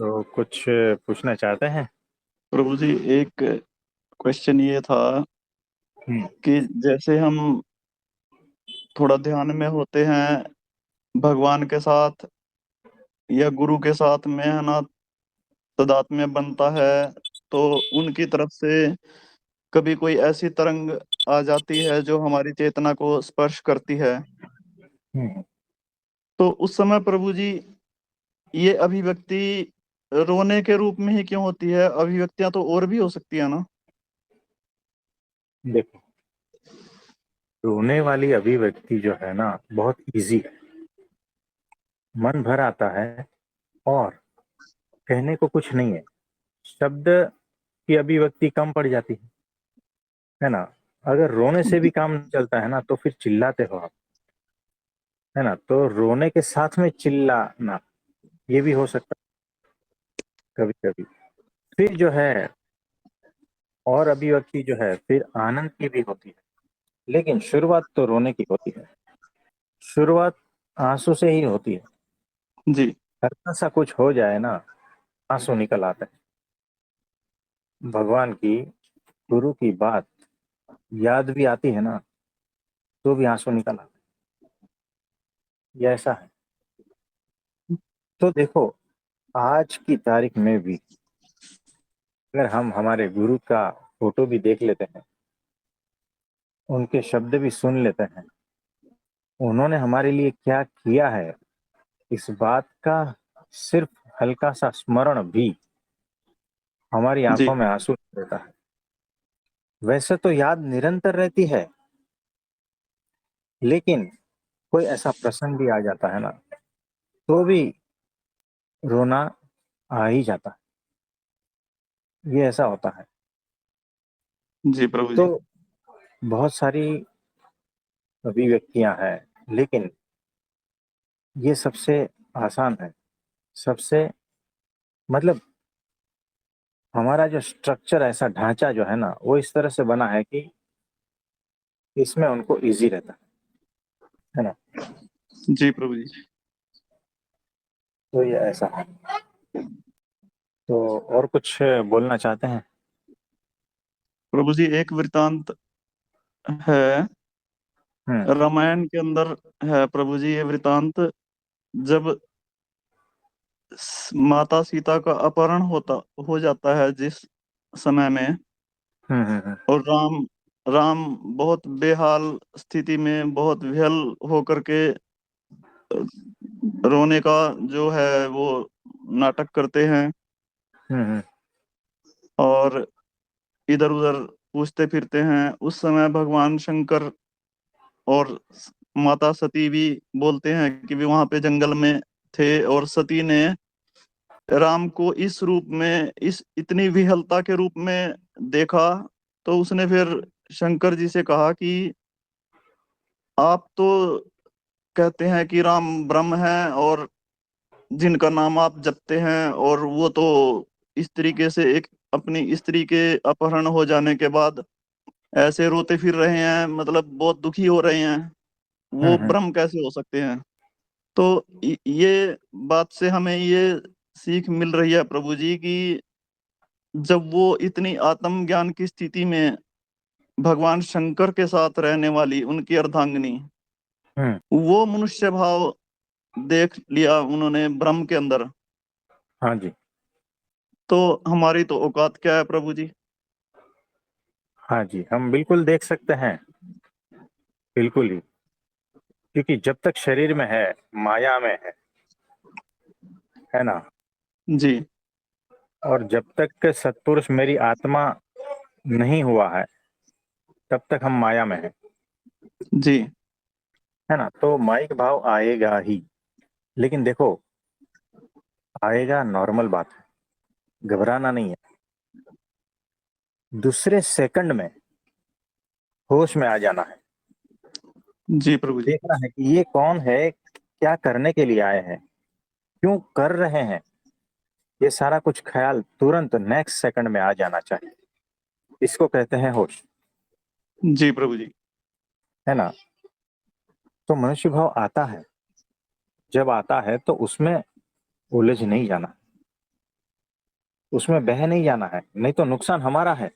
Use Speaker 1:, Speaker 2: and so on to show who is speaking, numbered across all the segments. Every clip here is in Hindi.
Speaker 1: तो कुछ पूछना चाहते हैं?
Speaker 2: प्रभु जी, एक क्वेश्चन ये था
Speaker 1: हम्म।
Speaker 2: कि जैसे हम थोड़ा ध्यान में होते हैं भगवान के साथ या गुरु के साथ में, है ना, तादात्म्य बनता है, तो उनकी तरफ से कभी कोई ऐसी तरंग आ जाती है जो हमारी चेतना को स्पर्श करती है।
Speaker 1: हम्म।
Speaker 2: तो उस समय प्रभु जी, ये अभिव्यक्ति रोने के रूप में ही क्यों होती है? अभिव्यक्तियां तो और भी हो सकती है ना।
Speaker 1: देखो, रोने वाली अभिव्यक्ति जो है ना, बहुत इजी है। मन भर आता है और कहने को कुछ नहीं है। शब्द की अभिव्यक्ति कम पड़ जाती है ना। अगर रोने से भी काम नहीं चलता है ना, तो फिर चिल्लाते हो आप, है ना। तो रोने के साथ में चिल्लाना, ये भी हो सकता है कभी कभी। फिर जो है, और अभिव्यक्ति जो है फिर आनंद की भी होती है। लेकिन शुरुआत तो रोने की होती है। शुरुआत आंसू से ही होती है।
Speaker 2: जी।
Speaker 1: हल्का सा कुछ हो जाए ना, आंसू निकल आते हैं। भगवान की, गुरु की बात याद भी आती है ना, तो भी आंसू निकल आते हैं। ये ऐसा है। तो देखो, आज की तारीख में भी अगर हम हमारे गुरु का फोटो भी देख लेते हैं, उनके शब्द भी सुन लेते हैं, उन्होंने हमारे लिए क्या किया है, इस बात का सिर्फ हल्का सा स्मरण भी हमारी
Speaker 2: जी।
Speaker 1: आंखों में आंसू देता है। वैसे तो याद निरंतर रहती है, लेकिन कोई ऐसा प्रसंग भी आ जाता है ना, तो भी रोना आ ही जाता है। ये ऐसा होता है।
Speaker 2: जी प्रभु
Speaker 1: तो
Speaker 2: जी।
Speaker 1: बहुत सारी अभिव्यक्तियां हैं, लेकिन ये सबसे आसान है। सबसे, मतलब, हमारा जो स्ट्रक्चर, ऐसा ढांचा जो है ना, वो इस तरह से बना है कि इसमें उनको इजी रहता है ना।
Speaker 2: जी प्रभु जी।
Speaker 1: तो ये ऐसा है। तो और कुछ बोलना चाहते हैं?
Speaker 2: प्रभु जी, एक वृतांत है
Speaker 1: हम्म।
Speaker 2: रामायण के अंदर, है प्रभु जी ये वृतांत। जब माता सीता का अपहरण हो जाता है जिस समय में,
Speaker 1: हम्म।
Speaker 2: और राम राम बहुत बेहाल स्थिति में, बहुत विहल होकर के रोने का जो है वो नाटक करते हैं,
Speaker 1: हम्म। हम्म।
Speaker 2: और इधर उधर पूछते फिरते हैं। उस समय भगवान शंकर और माता सती भी बोलते हैं कि वे वहां पे जंगल में थे, और सती ने राम को इस रूप में, इस इतनी विहलता के रूप में देखा। तो उसने फिर शंकर जी से कहा कि आप तो कहते हैं कि राम ब्रह्म है, और जिनका नाम आप जपते हैं, और वो तो इस तरीके से एक अपनी स्त्री के अपहरण हो जाने के बाद ऐसे रोते फिर रहे हैं, मतलब बहुत दुखी हो रहे हैं, वो
Speaker 1: हम्म।
Speaker 2: ब्रह्म कैसे हो सकते हैं? तो ये बात से हमें ये सीख मिल रही है प्रभु जी कि जब वो इतनी आत्मज्ञान की स्थिति में भगवान शंकर के साथ रहने वाली उनकी अर्धांगिनी,
Speaker 1: हम्म।
Speaker 2: वो मनुष्य भाव देख लिया उन्होंने ब्रह्म के अंदर,
Speaker 1: हाँ जी।
Speaker 2: तो हमारी तो औकात क्या है प्रभु जी?
Speaker 1: हाँ जी, हम बिल्कुल देख सकते हैं। बिल्कुल ही। क्योंकि जब तक शरीर में है, माया में है ना।
Speaker 2: जी।
Speaker 1: और जब तक सत्पुरुष मेरी आत्मा नहीं हुआ है, तब तक हम माया में
Speaker 2: जी।
Speaker 1: है ना। तो माइक भाव आएगा ही। लेकिन देखो, आएगा, नॉर्मल बात है, घबराना नहीं है। दूसरे सेकंड में होश में आ जाना है।
Speaker 2: जी प्रभु जी।
Speaker 1: देखना है कि ये कौन है, क्या करने के लिए आए हैं, क्यों कर रहे हैं। ये सारा कुछ ख्याल तुरंत नेक्स्ट सेकंड में आ जाना चाहिए। इसको कहते हैं होश,
Speaker 2: जी प्रभु जी।
Speaker 1: है ना। तो मनुष्य भाव आता है। जब आता है तो उसमें उलझ नहीं जाना। उसमें बह नहीं जाना है, नहीं तो नुकसान हमारा है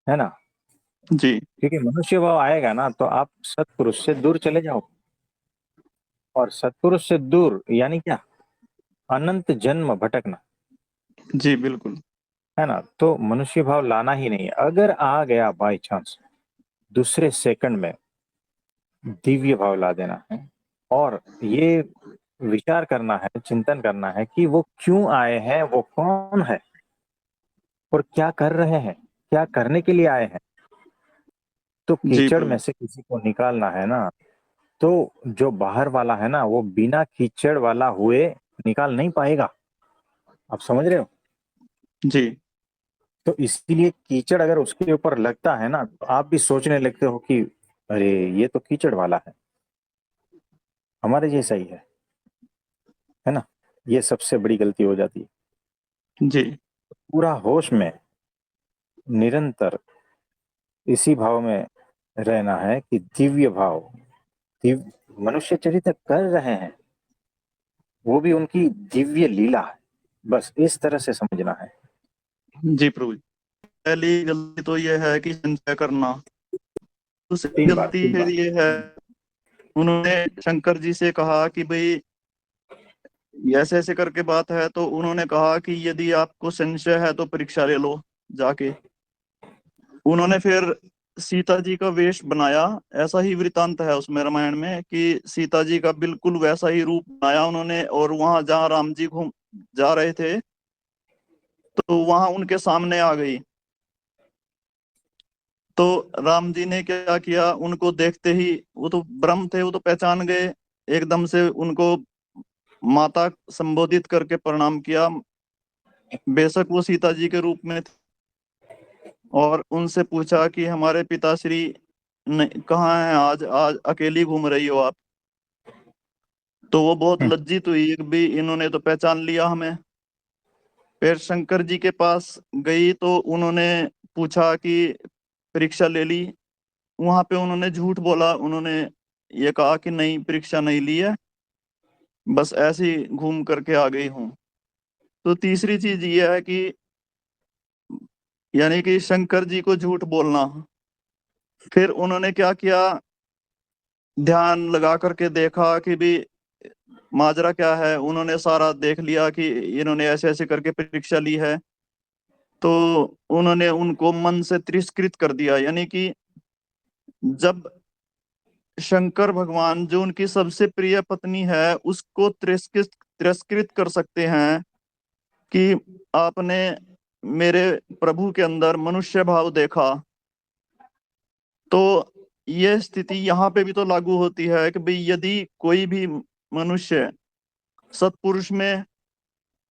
Speaker 1: ना।
Speaker 2: जी
Speaker 1: क्योंकि मनुष्य भाव आएगा ना तो आप सत्पुरुष से दूर चले जाओ, और सत्पुरुष से दूर यानी क्या, अनंत जन्म भटकना,
Speaker 2: जी बिल्कुल।
Speaker 1: है ना। तो मनुष्य भाव लाना ही नहीं है। अगर आ गया बाई चांस, दूसरे सेकंड में दिव्य भाव ला देना है, और ये विचार करना है, चिंतन करना है कि वो क्यों आए हैं, वो कौन है, और क्या कर रहे हैं, क्या करने के लिए आए हैं। तो
Speaker 2: जी
Speaker 1: कीचड़ में
Speaker 2: प्रभु।
Speaker 1: से किसी को निकालना है ना, तो जो बाहर वाला है ना, वो बिना कीचड़ वाला हुए निकाल नहीं पाएगा। आप समझ रहे हो।
Speaker 2: जी
Speaker 1: तो इसीलिए कीचड़ अगर उसके ऊपर लगता है ना, तो आप भी सोचने लगते हो कि अरे ये तो कीचड़ वाला है, हमारे जैसा ही है ना। ये सबसे बड़ी गलती हो जाती है।
Speaker 2: जी
Speaker 1: पूरा होश में निरंतर इसी भाव में रहना है कि दिव्य भाव, दिव्य मनुष्य चरित्र कर रहे हैं, वो भी उनकी दिव्य लीला है। बस इस तरह से समझना है।
Speaker 2: जी प्रभु। पहली गलती तो ये है कि संचय करना। दूसरी
Speaker 1: तीन बार,
Speaker 2: गलती
Speaker 1: तीन
Speaker 2: फिर
Speaker 1: बार।
Speaker 2: ये है, उन्होंने शंकर जी से कहा कि भाई ऐसे ऐसे करके बात है, तो उन्होंने कहा कि यदि आपको संशय है तो परीक्षा ले लो जाके। उन्होंने फिर सीता जी का वेश बनाया। ऐसा ही वृतांत है उसमें रामायण में कि सीता जी का बिल्कुल वैसा ही रूप बनाया उन्होंने, और वहां जहाँ राम जी घूम जा रहे थे तो वहां उनके सामने आ गई। तो राम जी ने क्या किया, उनको देखते ही, वो तो ब्रह्म थे, वो तो पहचान गए। एकदम से उनको माता संबोधित करके प्रणाम किया। बेशक वो सीता जी के रूप में थे। और उनसे पूछा कि हमारे पिताश्री कहाँ हैं, आज आज अकेली घूम रही हो आप। तो वो बहुत
Speaker 1: हम्म,
Speaker 2: लज्जित हुई कि भी इन्होंने तो पहचान लिया हमें। फिर शंकर जी के पास गई तो उन्होंने पूछा कि परीक्षा ले ली। वहां पे उन्होंने झूठ बोला, उन्होंने ये कहा कि नहीं, परीक्षा नहीं ली है, बस ऐसे ही घूम करके आ गई हूँ। तो तीसरी चीज ये है कि यानी कि शंकर जी को झूठ बोलना। फिर उन्होंने क्या किया, ध्यान लगा करके देखा कि भी माजरा क्या है। उन्होंने सारा देख लिया कि इन्होंने ऐसे ऐसे करके परीक्षा ली है। तो उन्होंने उनको मन से तिरस्कृत कर दिया। यानी कि जब शंकर भगवान जो उनकी सबसे प्रिय पत्नी है उसको तिरस्कृत तिरस्कृत कर सकते हैं कि आपने मेरे प्रभु के अंदर मनुष्य भाव देखा, तो ये स्थिति यहाँ पे भी तो लागू होती है कि भाई यदि कोई भी मनुष्य सत्पुरुष में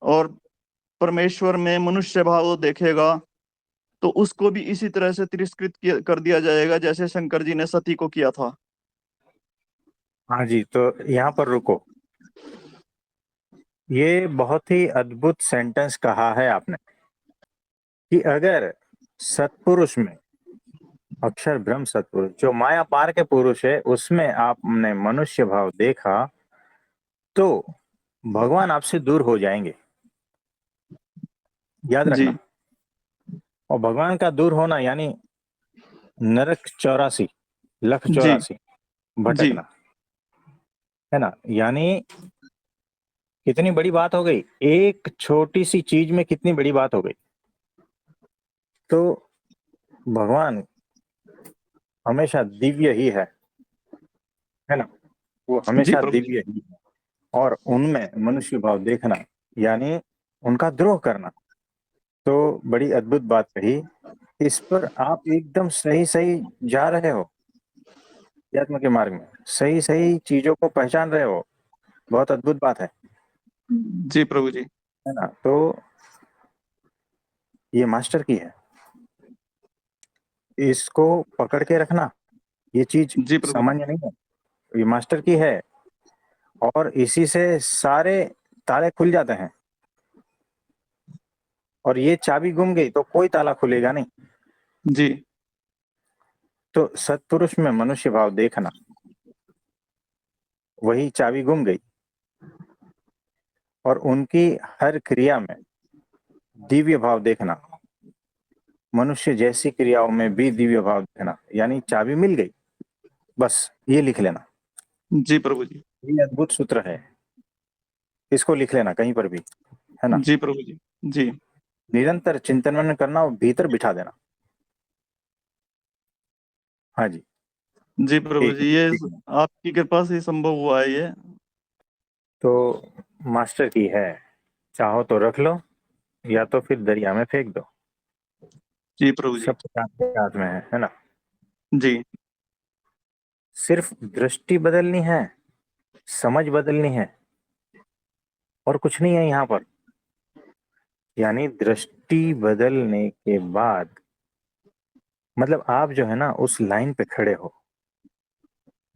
Speaker 2: और परमेश्वर में मनुष्य भाव देखेगा, तो उसको भी इसी तरह से कर दिया जाएगा जैसे शंकर जी ने सती को किया था।
Speaker 1: हाँ जी, तो यहाँ पर रुको। ये बहुत ही अद्भुत सेंटेंस कहा है आपने, कि अगर सत्पुरुष में, अक्षर ब्रह्म सत्पुरुष जो माया पार के पुरुष है, उसमें आपने मनुष्य भाव देखा, तो भगवान आपसे दूर हो जाएंगे। याद रखना।
Speaker 2: जी
Speaker 1: और भगवान का दूर होना यानी नरक 84, लख
Speaker 2: जी
Speaker 1: 84
Speaker 2: जी
Speaker 1: भटकना, है ना। यानी कितनी बड़ी बात हो गई, एक छोटी सी चीज में कितनी बड़ी बात हो गई। तो भगवान हमेशा दिव्य ही है ना। वो
Speaker 2: जी
Speaker 1: हमेशा
Speaker 2: प्रभु जी।
Speaker 1: दिव्य ही है। और उनमें मनुष्य भाव देखना यानी उनका द्रोह करना। तो बड़ी अद्भुत बात कही। इस पर आप एकदम सही सही जा रहे हो, अध्यात्म के मार्ग में सही सही चीजों को पहचान रहे हो। बहुत अद्भुत बात
Speaker 2: जी प्रभु जी।
Speaker 1: है ना। तो ये मास्टर की है, इसको पकड़ के रखना। ये चीज
Speaker 2: जी प्रभु जी।
Speaker 1: सामान्य नहीं है, ये मास्टर की है। और इसी से सारे ताले खुल जाते हैं। और ये चाबी गुम गई तो कोई ताला खुलेगा नहीं।
Speaker 2: जी
Speaker 1: तो सत्पुरुष में मनुष्य भाव देखना, वही चाबी गुम गई। और उनकी हर क्रिया में दिव्य भाव देखना, मनुष्य जैसी क्रियाओं में भी दिव्य भाव देखना, यानी चाबी मिल गई, बस ये लिख लेना।
Speaker 2: जी प्रभु जी।
Speaker 1: ये अद्भुत सूत्र है, इसको लिख लेना कहीं पर भी, है ना।
Speaker 2: जी प्रभु जी। जी।
Speaker 1: निरंतर चिंतन मनन करना और भीतर बिठा देना। हाँ जी।
Speaker 2: जी प्रभु
Speaker 1: ठीक
Speaker 2: जी, ये
Speaker 1: ठीक है।
Speaker 2: आपकी कृपा से ही संभव हुआ है ये।
Speaker 1: तो मास्टर की है, चाहो तो रख लो, या तो फिर दरिया में फेंक दो,
Speaker 2: जी प्रभु जी।
Speaker 1: सब कुछ आपके हाथ में है ना।
Speaker 2: जी।
Speaker 1: सिर्फ दृष्टि बदलनी है, समझ बदलनी है, और कुछ नहीं है यहाँ पर। यानी दृष्टि बदलने के बाद, मतलब आप जो है ना उस लाइन पे खड़े हो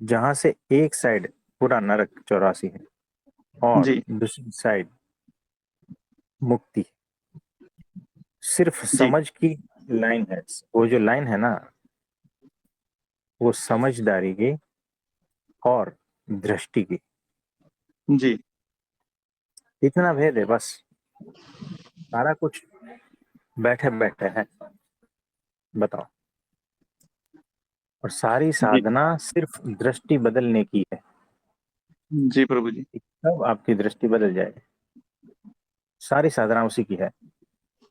Speaker 1: जहां से एक साइड पूरा नरक 84 है और
Speaker 2: जी।
Speaker 1: दूसरी साइड मुक्ति। सिर्फ
Speaker 2: जी।
Speaker 1: समझ की लाइन है, वो जो लाइन है ना, वो समझदारी की और दृष्टि की,
Speaker 2: जी।
Speaker 1: इतना भेद है बस। सारा कुछ बैठे बैठे है, बताओ। और सारी
Speaker 2: जी।
Speaker 1: साधना सिर्फ दृष्टि बदलने की है।
Speaker 2: जी प्रभु जी।
Speaker 1: तब आपकी दृष्टि बदल जाएगी। सारी साधना उसी की है।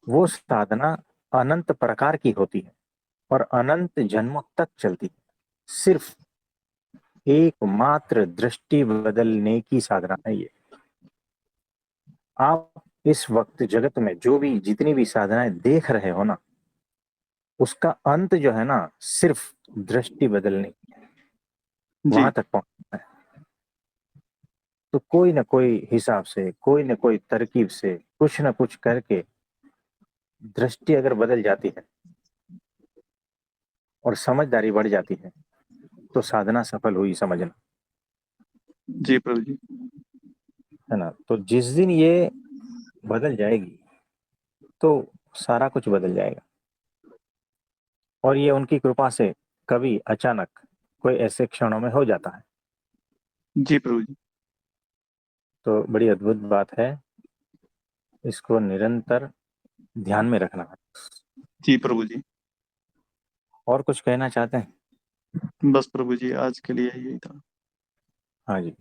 Speaker 1: वो साधना अनंत प्रकार की होती है और अनंत जन्मों तक चलती है। सिर्फ एकमात्र दृष्टि बदलने की साधना है ये। आप इस वक्त जगत में जो भी जितनी भी साधनाएं देख रहे हो ना, उसका अंत जो है ना सिर्फ दृष्टि बदलने, वहां
Speaker 2: जी।
Speaker 1: तक पहुंचना है। तो कोई ना कोई हिसाब से, कोई ना कोई तरकीब से, कुछ ना कुछ करके दृष्टि अगर बदल जाती है और समझदारी बढ़ जाती है, तो साधना सफल हुई समझना,
Speaker 2: जी प्रभु जी।
Speaker 1: है ना। तो जिस दिन ये बदल जाएगी, तो सारा कुछ बदल जाएगा। और ये उनकी कृपा से कभी अचानक कोई ऐसे क्षणों में हो जाता है।
Speaker 2: जी प्रभु जी।
Speaker 1: तो बड़ी अद्भुत बात है, इसको निरंतर ध्यान में रखना है।
Speaker 2: जी प्रभु जी।
Speaker 1: और कुछ कहना चाहते हैं?
Speaker 2: बस प्रभु जी, आज के लिए यही था।
Speaker 1: हाँ जी।